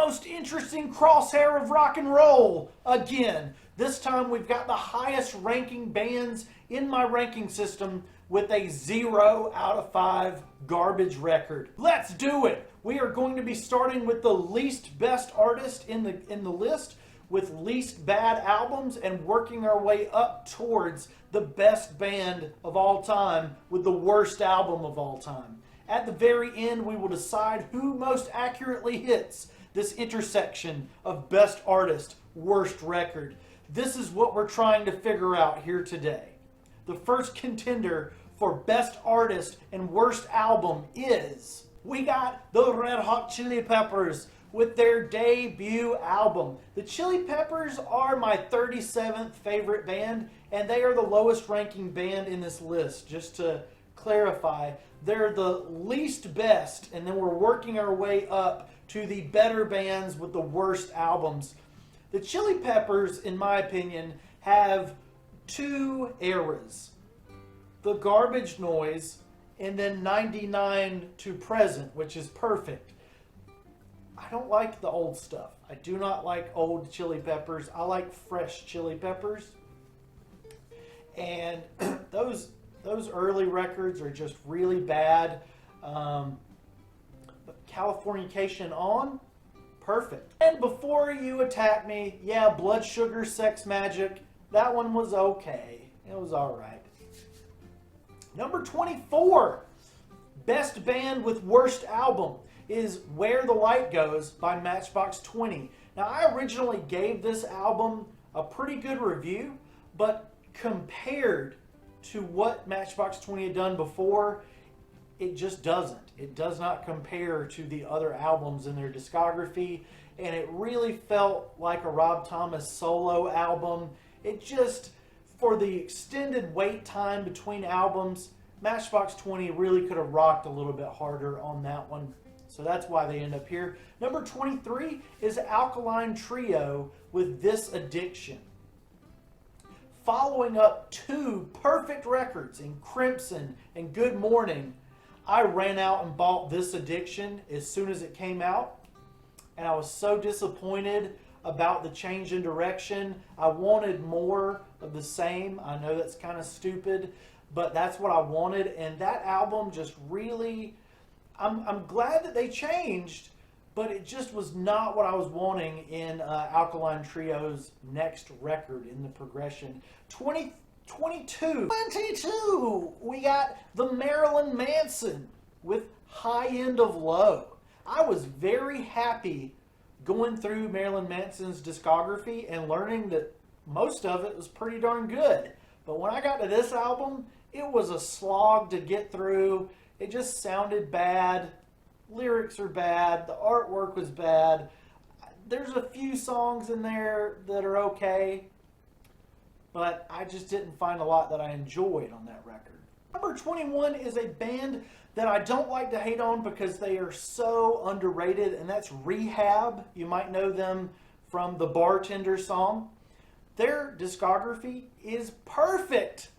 most interesting crosshair of rock and roll again. This time we've got the highest ranking bands in my ranking system with a 0 out of 5 garbage record. Let's do it. We are going to be starting with the least best artist in the list with least bad albums and working our way up towards the best band of all time with the worst album of all time. At the very end, we will decide who most accurately hits this intersection of best artist, worst record. This is what we're trying to figure out here today. The first contender for best artist and worst album is, we got the Red Hot Chili Peppers with their debut album. The Chili Peppers are my 37th favorite band, and they are the lowest ranking band in this list. Just to clarify, they're the least best, and then we're working our way up to the better bands with the worst albums. The Chili Peppers, in my opinion, have two eras. The Garbage Noise, and then 99 to present, which is perfect. I don't like the old stuff. I do not like old Chili Peppers. I like fresh Chili Peppers. And those early records are just really bad. But Californication On, perfect. And before you attack me, yeah, Blood Sugar Sex Magik, that one was okay. It was alright. Number 24, best band with worst album, is Where the Light Goes by Matchbox 20. Now, I originally gave this album a pretty good review, but compared to what Matchbox 20 had done before, it just doesn't. It does not compare to the other albums in their discography, and it really felt like a Rob Thomas solo album. It just, for the extended wait time between albums, Matchbox 20 really could have rocked a little bit harder on that one. So that's why they end up here. Number 23 is Alkaline Trio with This Addiction. Following up two perfect records in Crimson and Good Morning, I ran out and bought This Addiction as soon as it came out. And I was so disappointed about the change in direction. I wanted more of the same. I know that's kind of stupid, but that's what I wanted. And that album just really, I'm glad that they changed, but it just was not what I was wanting in Alkaline Trio's next record in the progression. 22, we got the Marilyn Manson with High End of Low. I was very happy going through Marilyn Manson's discography and learning that most of it was pretty darn good. But when I got to this album, it was a slog to get through. It just sounded bad. Lyrics are bad. The artwork was bad. There's a few songs in there that are okay, but I just didn't find a lot that I enjoyed on that record. Number 21 is a band that I don't like to hate on because they are so underrated, and that's Rehab. You might know them from the Bartender song. Their discography is perfect.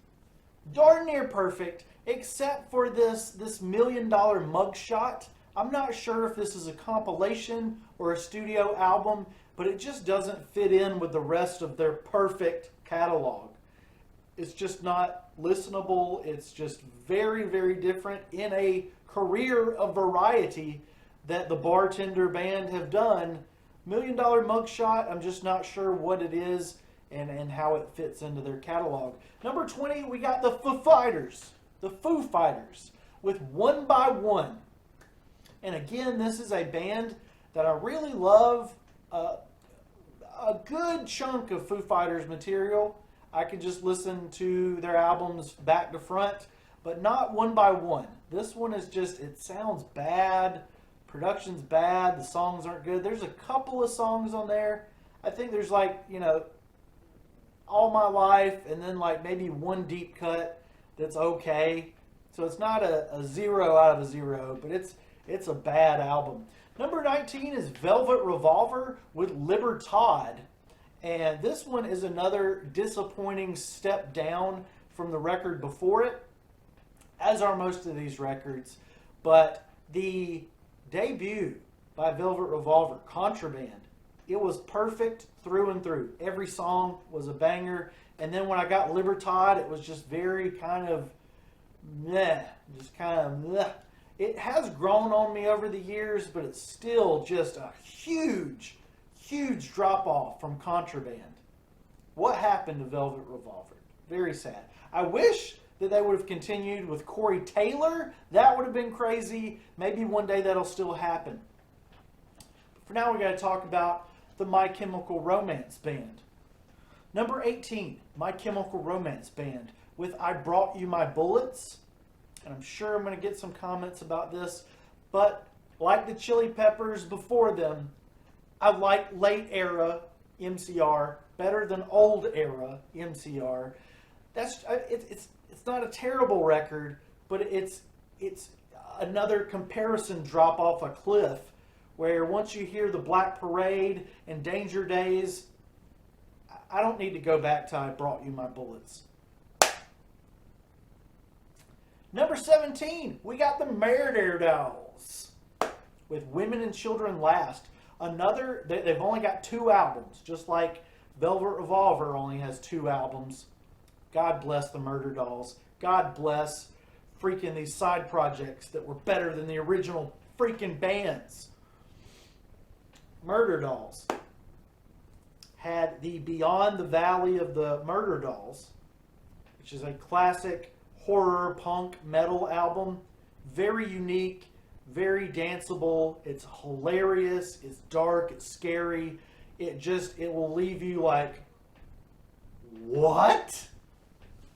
Darn near perfect, except for this $1 million mugshot. I'm not sure if this is a compilation or a studio album, but it just doesn't fit in with the rest of their perfect catalog. It's just not listenable. It's just very, very different in a career of variety that the Bartender band have done. $1 Million Mugshot, I'm just not sure what it is and how it fits into their catalog. Number 20, we got the Foo Fighters. The Foo Fighters with One by One. And again, this is a band that I really love. A good chunk of Foo Fighters material. I can just listen to their albums back to front, but not One by One. This one is just, it sounds bad. Production's bad. The songs aren't good. There's a couple of songs on there. I think there's like, All My Life, and then like maybe one deep cut that's okay. So it's not a 0 out of a 0, but it's a bad album. Number 19 is Velvet Revolver with Libertad. And this one is another disappointing step down from the record before it, as are most of these records. But the debut by Velvet Revolver, Contraband. It was perfect through and through. Every song was a banger. And then when I got Libertad, it was just very kind of meh. Just kind of meh. It has grown on me over the years, but it's still just a huge, huge drop off from Contraband. What happened to Velvet Revolver? Very sad. I wish that they would have continued with Corey Taylor. That would have been crazy. Maybe one day that'll still happen. But for now, we got to talk about the My Chemical Romance Band. Number 18, My Chemical Romance Band with I Brought You My Bullets. And I'm sure I'm going to get some comments about this, but like the Chili Peppers before them, I like late era MCR better than old era MCR. It's not a terrible record, but it's another comparison drop off a cliff where once you hear the Black Parade and Danger Days, I don't need to go back to I Brought You My Bullets. Number 17, we got the Murderdolls with Women and Children Last. They've only got 2 albums, just like Velvet Revolver only has 2 albums. God bless the Murderdolls. God bless freaking these side projects that were better than the original freaking bands. Murderdolls had the Beyond the Valley of the Murderdolls, which is a classic horror punk metal album. Very unique, very danceable. It's hilarious, it's dark, it's scary. It will leave you like, what?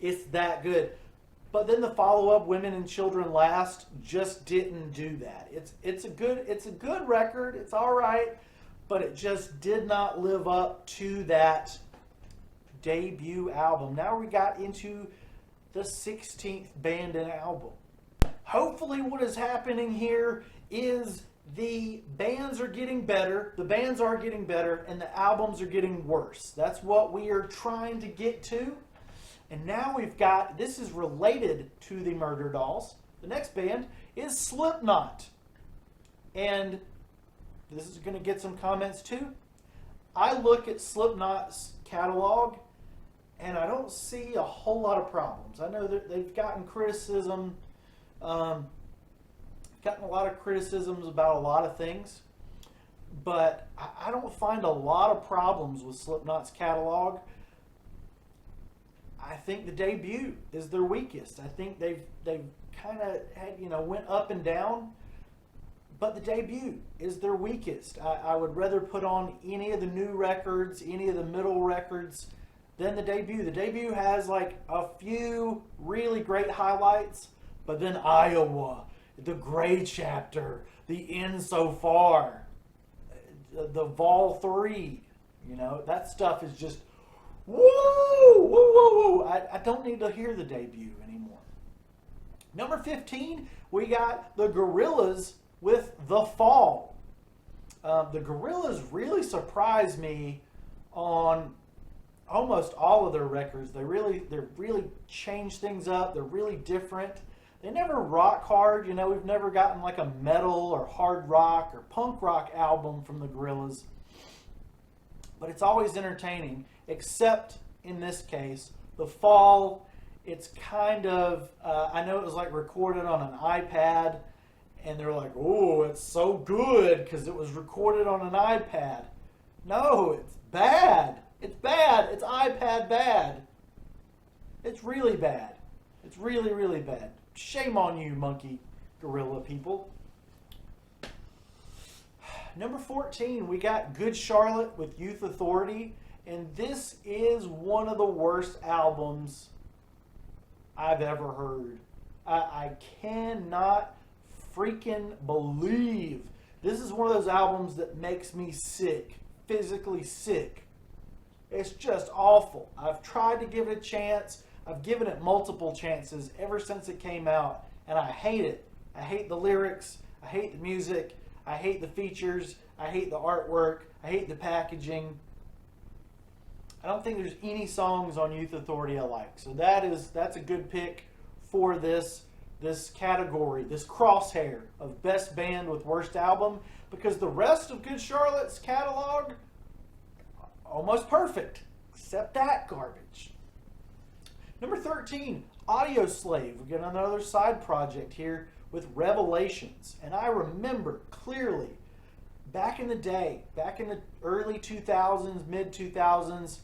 It's that good. But then the follow-up, Women and Children Last, just didn't do that. It's a good record. It's all right, but it just did not live up to that debut album. Now we got into the 16th band and album. Hopefully what is happening here is the bands are getting better, and the albums are getting worse. That's what we are trying to get to. And now we've got, this is related to the Murderdolls. The next band is Slipknot. And this is going to get some comments too. I look at Slipknot's catalog and I don't see a whole lot of problems. I know that they've gotten criticism, gotten a lot of criticisms about a lot of things, but I don't find a lot of problems with Slipknot's catalog. I think the debut is their weakest. I think they've kind of had, went up and down, but the debut is their weakest. I would rather put on any of the new records, any of the middle records, than the debut. The debut has like a few really great highlights, but then Iowa, the Gray Chapter, the End So Far, the Vol 3, that stuff is just woo, woo, woo, woo. I don't need to hear the debut anymore. Number 15, we got the Gorillaz with The Fall. The Gorillaz really surprised me on almost all of their records. They really changed things up. They're really different. They never rock hard. We've never gotten like a metal or hard rock or punk rock album from the Gorillaz. But it's always entertaining, except in this case, The Fall. It's kind of, I know it was like recorded on an iPad, and they're like, oh, it's so good because it was recorded on an iPad. No, it's bad. It's bad. It's iPad bad. It's really bad. It's really, really bad. Shame on you, monkey gorilla people. Number 14, we got Good Charlotte with Youth Authority. And this is one of the worst albums I've ever heard. I cannot freaking believe this is one of those albums that makes me sick, physically sick. It's just awful. I've tried to give it a chance. I've given it multiple chances ever since it came out, and I hate it. I hate the lyrics. I hate the music. I hate the features. I hate the artwork. I hate the packaging. I don't think there's any songs on Youth Authority I like. So that's a good pick for this category, this crosshair of best band with worst album. because the rest of Good Charlotte's catalog, almost perfect, except that garbage. Number 13, Audioslave. We got another side project here with Revelations. And I remember clearly, back in the day, back in the early 2000s, mid 2000s,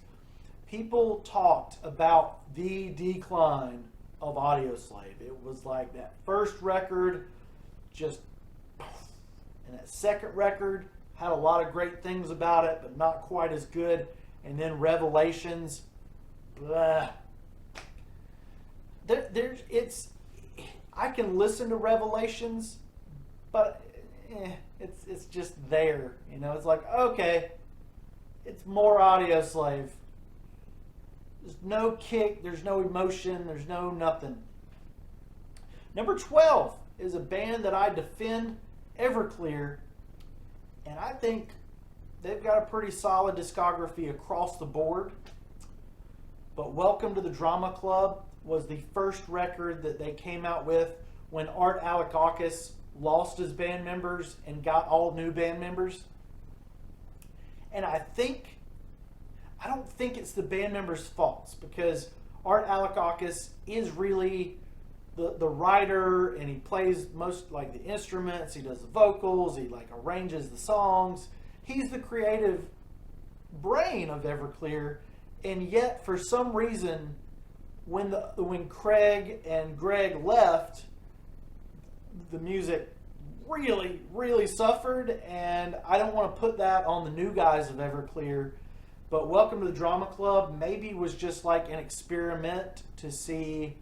people talked about the decline of Audioslave. It was like that first record just, and that second record had a lot of great things about it, but not quite as good. And then Revelations, blah. I can listen to Revelations, but it's just there. You know, it's like, okay, it's more Audioslave. There's no kick, there's no emotion, there's no nothing. Number 12 is a band that I defend, Everclear, and I think they've got a pretty solid discography across the board. But Welcome to the Drama Club was the first record that they came out with when Art Alakakis lost his band members and got all new band members. And I don't think it's the band members' faults, because Art Alakakis is really the writer, and he plays most like the instruments, he does the vocals, he like arranges the songs. He's the creative brain of Everclear, and yet for some reason when Craig and Greg left, the music really suffered, and I don't want to put that on the new guys of Everclear. But Welcome to the Drama Club maybe was just like an experiment to see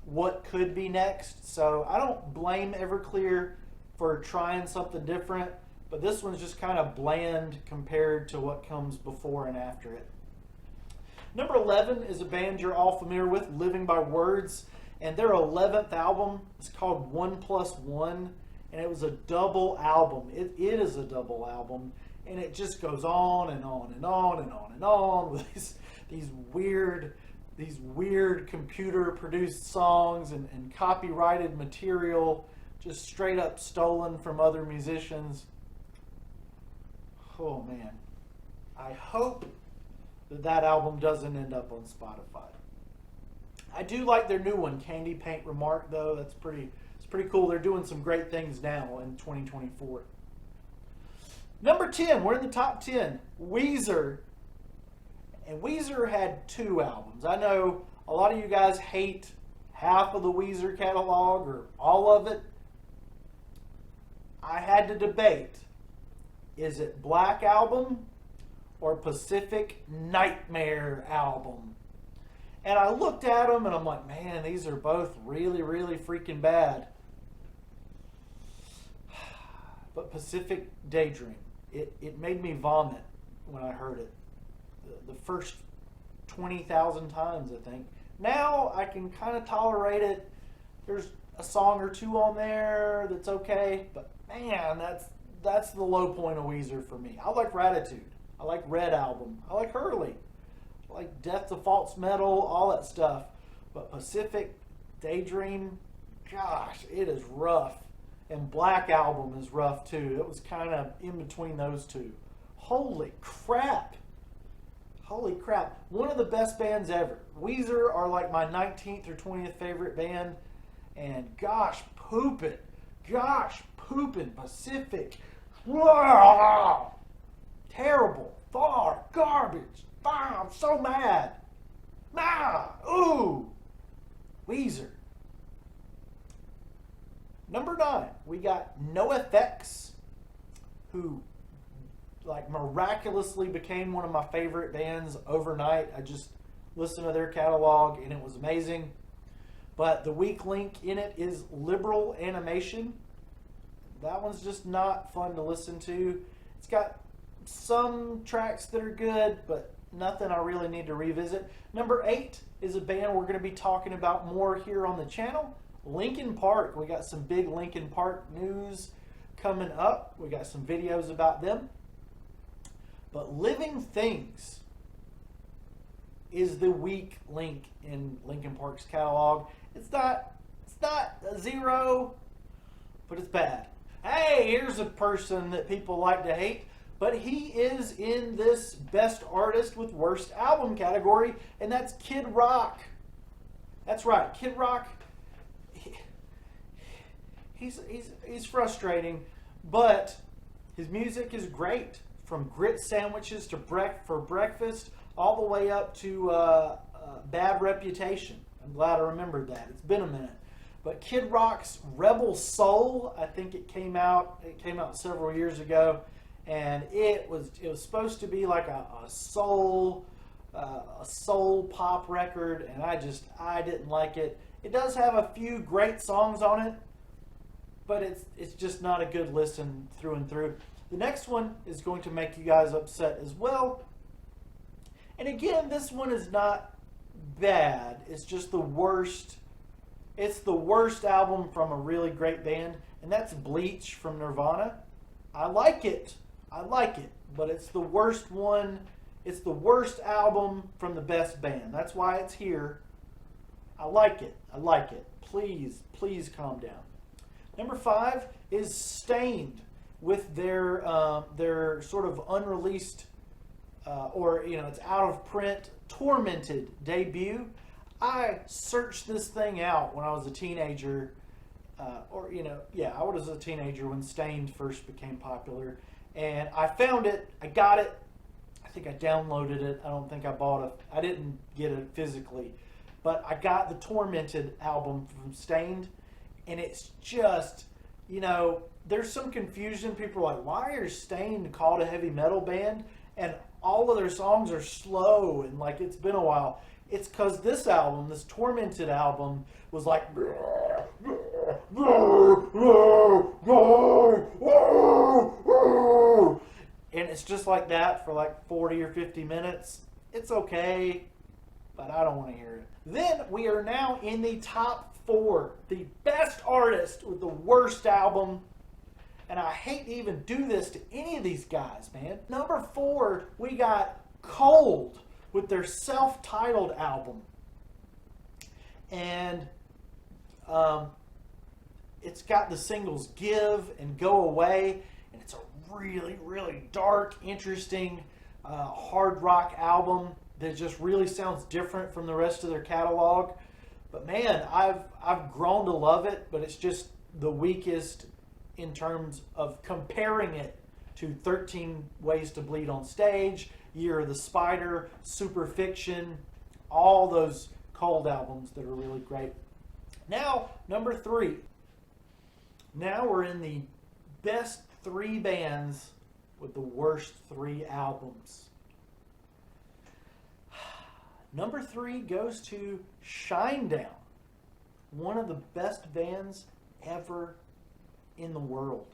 what could be next. So I don't blame Everclear for trying something different, but this one's just kind of bland compared to what comes before and after it. Number 11 is a band you're all familiar with, Living by Words, and their 11th album is called 1+1, and it was a double album. It is a double album, and it just goes on and on and on and on and on with these weird computer-produced songs and copyrighted material, just straight up stolen from other musicians. Oh man, I hope that album doesn't end up on Spotify. I do like their new one, Candy Paint Remark, though. It's pretty cool. They're doing some great things now in 2024. Number 10, we're in the top 10, Weezer. And Weezer had 2 albums. I know a lot of you guys hate half of the Weezer catalog or all of it. I had to debate, is it Black Album or Pacific Nightmare Album? And I looked at them and I'm like, man, these are both really freaking bad. But Pacific Daydream, it made me vomit when I heard it. The first 20,000 times, I think. Now I can kind of tolerate it. There's a song or two on there that's okay, but man, that's the low point of Weezer for me. I like Raditude. I like Red Album. I like Hurley. I like Death to False Metal, all that stuff. But Pacific Daydream, gosh, it is rough. And Black Album is rough too. It was kind of in between those two. Holy crap. Holy crap. One of the best bands ever. Weezer are like my 19th or 20th favorite band. And gosh poopin' Pacific. Wow. Terrible. Far. Garbage. I'm so mad. Ooh. Weezer. Number 9, we got NoFX, who like miraculously became one of my favorite bands overnight. I just listened to their catalog and it was amazing. But the weak link in it is Liberal Animation. That one's just not fun to listen to. It's got some tracks that are good, but nothing I really need to revisit. Number 8 is a band we're going to be talking about more here on the channel, Linkin Park. We got some big Linkin Park news coming up. We got some videos about them. But Living Things is the weak link in Linkin Park's catalog. It's not a 0, but it's bad. Hey, here's a person that people like to hate, but he is in this best artist with worst album category, and that's Kid Rock. That's right, Kid Rock. he- he's frustrating, but his music is great. From grit sandwiches to for breakfast, all the way up to Bad Reputation. I'm glad I remembered that. It's been a minute. But Kid Rock's Rebel Soul, I think it came out. It came out several years ago, and it was supposed to be like a soul pop record, and I didn't like it. It does have a few great songs on it, but it's just not a good listen through and through. The next one is going to make you guys upset as well. And again, this one is not bad. It's just the worst. It's the worst album from a really great band, and that's Bleach from Nirvana. I like it. But it's the worst one. It's the worst album from the best band. That's why it's here. I like it. Please calm down. Number 5 is Staind with their sort of unreleased it's out of print Tormented debut. I searched this thing out when I was a teenager, I was a teenager when Staind first became popular, and I found it. I got it. I think I downloaded it. I don't think I bought it. I didn't get it physically, but I got the Tormented album from Staind, and it's just, there's some confusion. People are like, why are Staind called a heavy metal band? And all of their songs are slow, and like it's been a while. It's because this album, this Tormented album, was like, and it's just like that for like 40 or 50 minutes. It's okay, but I don't want to hear it. Then we are now in the top 4, the best artist with the worst album. And I hate to even do this to any of these guys, man. Number 4, we got Cold with their self-titled album. And it's got the singles Give and Go Away. And it's a really, really dark, interesting hard rock album that just really sounds different from the rest of their catalog. But man, I've grown to love it, but it's just the weakest in terms of comparing it to 13 Ways to Bleed on Stage, Year of the Spider, Superfiction, all those Cold albums that are really great. Now, number 3. Now we're in the best 3 bands with the worst 3 albums. Number 3 goes to Shinedown, one of the best bands ever in the world.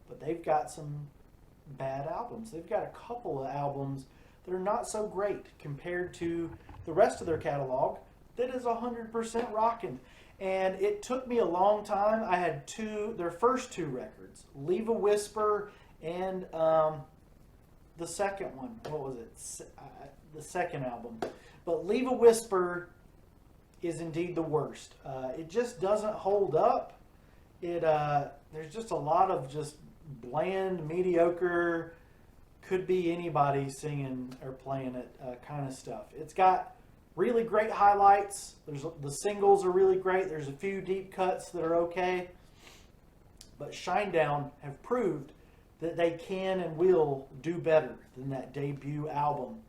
But they've got some bad albums. They've got a couple of albums that are not so great compared to the rest of their catalog that is 100% rocking. And it took me a long time. I had their first 2 records, Leave a Whisper and the second one. What was it? The second album. But Leave a Whisper is indeed the worst. It just doesn't hold up. There's just a lot of just bland, mediocre, could be anybody singing or playing it kind of stuff. It's got really great highlights. The singles are really great. There's a few deep cuts that are okay. But Shinedown have proved that they can and will do better than that debut album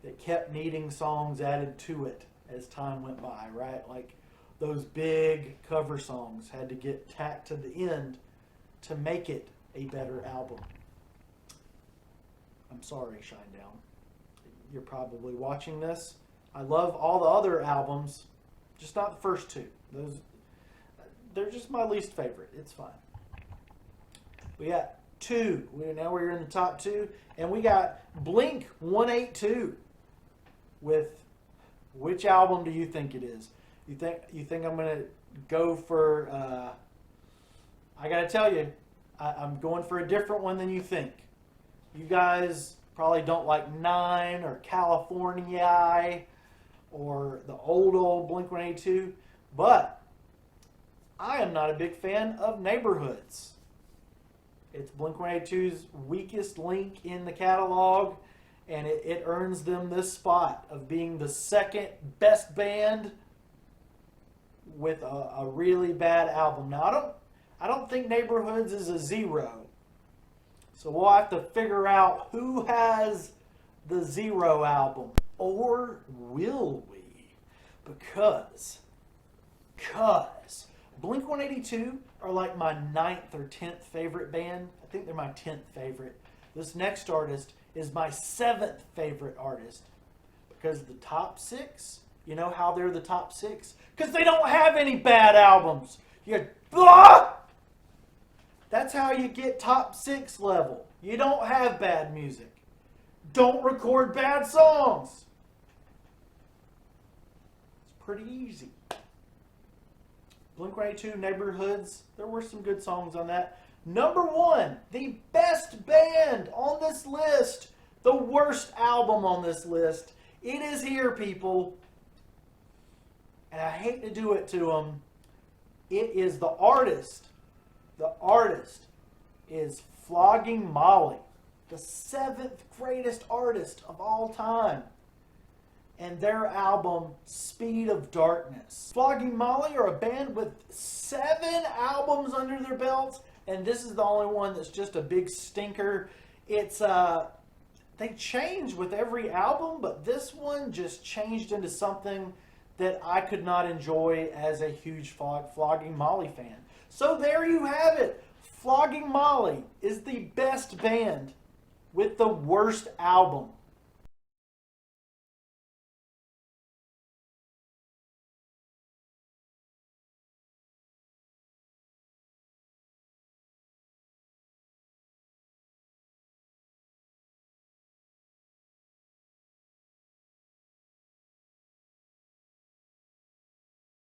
that kept needing songs added to it as time went by, right? Like those big cover songs had to get tacked to the end to make it a better album. I'm sorry, Shinedown. You're probably watching this. I love all the other albums, just not the first 2. They're just my least favorite. It's fine. We got 2. Now we're in the top 2, and we got Blink 182 with, which album do you think it is? You think I'm gonna go for? I gotta tell you, I'm going for a different one than you think. You guys probably don't like 9 or California or the old Blink-182, but I am not a big fan of Neighborhoods. It's Blink-182's weakest link in the catalog, and it earns them this spot of being the second best band with a really bad album. Now, I don't think Neighborhoods is a 0. So we'll have to figure out who has the 0 album. Or will we? Because Blink-182 are like my 9th or 10th favorite band. I think they're my 10th favorite. This next artist is my 7th favorite artist. Because the top 6, you know how they're the top 6? Because they don't have any bad albums. That's how you get top 6 level. You don't have bad music. Don't record bad songs. It's pretty easy. Blink-182, Neighborhoods, there were some good songs on that. Number 1, the best band on this list, the worst album on this list. It is here, people. And I hate to do it to them. It is the artist. The artist is Flogging Molly, the 7th greatest artist of all time. And their album, Speed of Darkness. Flogging Molly are a band with 7 albums under their belts, and this is the only one that's just a big stinker. It's they change with every album, but this one just changed into something that I could not enjoy as a huge Flogging Molly fan. So there you have it. Flogging Molly is the best band with the worst album.